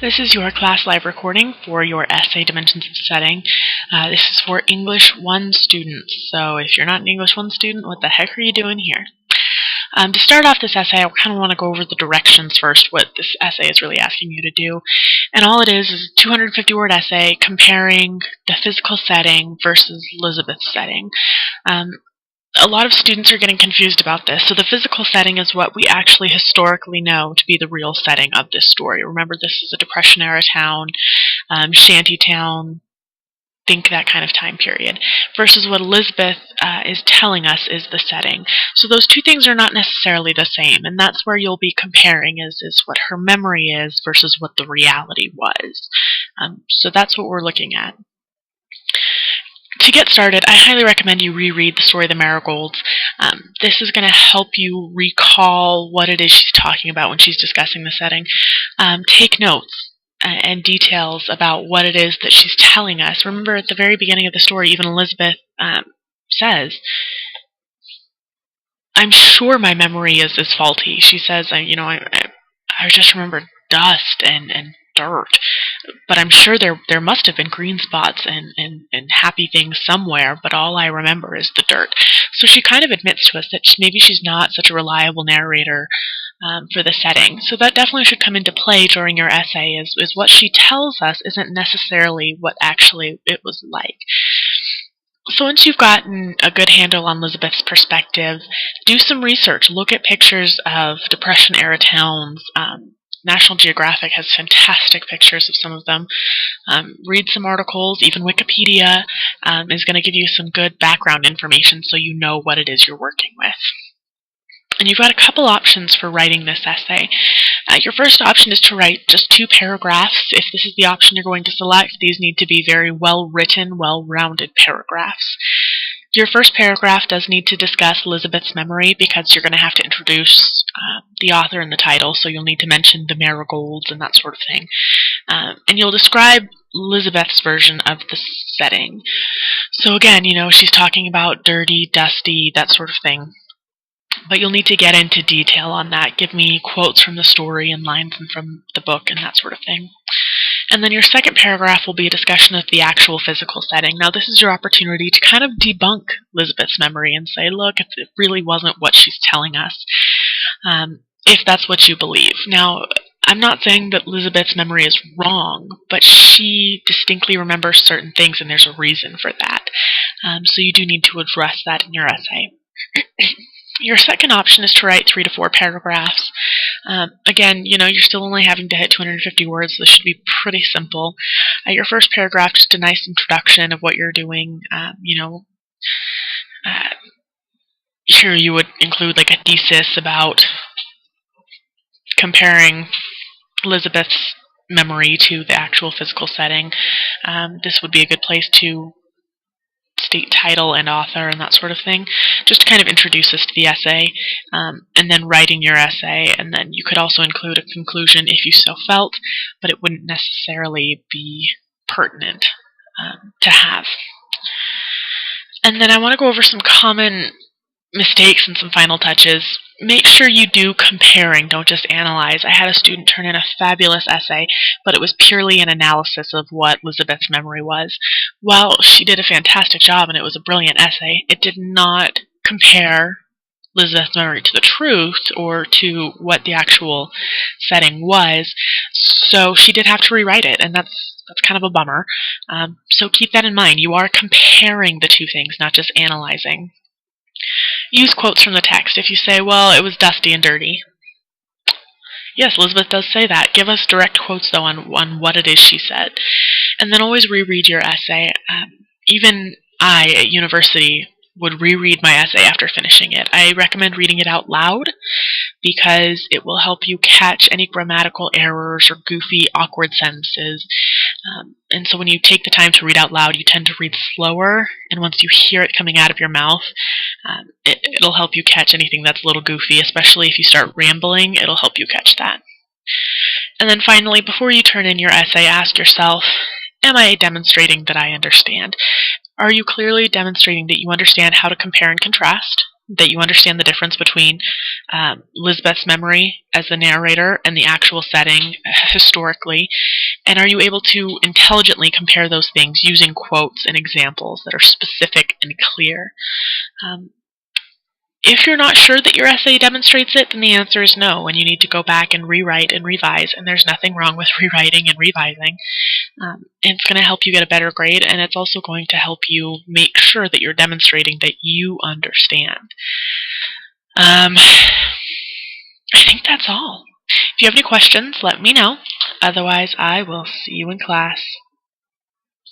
This is your class live recording for your essay Dimensions of Setting. This is for English 1 students, so if you're not an English 1 student, what the heck are you doing here? To start off this essay, I kind of want to go over the directions first, what this essay is really asking you to do. And all it is a 250-word essay comparing the physical setting versus Elizabeth's setting. A lot of students are getting confused about this. So the physical setting is what we actually historically know to be the real setting of this story. Remember, this is a Depression-era town, shanty town, think that kind of time period, versus what Elizabeth is telling us is the setting. So those two things are not necessarily the same, and that's where you'll be comparing is what her memory is versus what the reality was. So that's what we're looking at. To get started, I highly recommend you reread the story of the Marigolds. This is going to help you recall what it is she's talking about when she's discussing the setting. Take notes and details about what it is that she's telling us. Remember, at the very beginning of the story, even Elizabeth says, "I'm sure my memory is faulty." She says, I just remember dust and dirt, but I'm sure there must have been green spots and happy things somewhere, but all I remember is the dirt. So she kind of admits to us that maybe she's not such a reliable narrator for the setting. So that definitely should come into play during your essay, is what she tells us isn't necessarily what actually it was like. So once you've gotten a good handle on Elizabeth's perspective, do some research. Look at pictures of Depression-era towns. National Geographic has fantastic pictures of some of them. Read some articles. Even Wikipedia is going to give you some good background information so you know what it is you're working with. And you've got a couple options for writing this essay. Your first option is to write just 2 paragraphs. If this is the option you're going to select, these need to be very well-written, well-rounded paragraphs. Your first paragraph does need to discuss Elizabeth's memory because you're going to have to introduce the author in the title, so you'll need to mention the Marigolds and that sort of thing. And you'll describe Elizabeth's version of the setting. So again, she's talking about dirty, dusty, that sort of thing. But you'll need to get into detail on that. Give me quotes from the story and lines from the book and that sort of thing. And then your second paragraph will be a discussion of the actual physical setting. Now, this is your opportunity to kind of debunk Elizabeth's memory and say, look, it really wasn't what she's telling us, if that's what you believe. Now, I'm not saying that Elizabeth's memory is wrong, but she distinctly remembers certain things, and there's a reason for that. So you do need to address that in your essay. Your second option is to write 3 to 4 paragraphs. Again, you're still only having to hit 250 words. This should be pretty simple. Your first paragraph, just a nice introduction of what you're doing. Here you would include like a thesis about comparing Elizabeth's memory to the actual physical setting. This would be a good place to state title and author and that sort of thing, just to kind of introduce us to the essay, and then writing your essay, and then you could also include a conclusion if you so felt, but it wouldn't necessarily be pertinent to have. And then I want to go over some common mistakes and some final touches. Make sure you do comparing, don't just analyze. I had a student turn in a fabulous essay, but it was purely an analysis of what Elizabeth's memory was. While she did a fantastic job and it was a brilliant essay, it did not compare Elizabeth's memory to the truth or to what the actual setting was, so she did have to rewrite it, and that's kind of a bummer. So keep that in mind. You are comparing the two things, not just analyzing. Use quotes from the text. If you say, well, it was dusty and dirty. Yes, Elizabeth does say that. Give us direct quotes, though, on what it is she said. And then always reread your essay. Even I, at university, would reread my essay after finishing it. I recommend reading it out loud because it will help you catch any grammatical errors or goofy, awkward sentences. And so when you take the time to read out loud, you tend to read slower, and once you hear it coming out of your mouth, it'll help you catch anything that's a little goofy, especially if you start rambling, it'll help you catch that. And then finally, before you turn in your essay, ask yourself, am I demonstrating that I understand? Are you clearly demonstrating that you understand how to compare and contrast? that you understand the difference between Lisbeth's memory as the narrator and the actual setting historically? And are you able to intelligently compare those things using quotes and examples that are specific and clear? If you're not sure that your essay demonstrates it, then the answer is no, and you need to go back and rewrite and revise, and there's nothing wrong with rewriting and revising. It's going to help you get a better grade, and it's also going to help you make sure that you're demonstrating that you understand. I think that's all. If you have any questions, let me know. Otherwise, I will see you in class.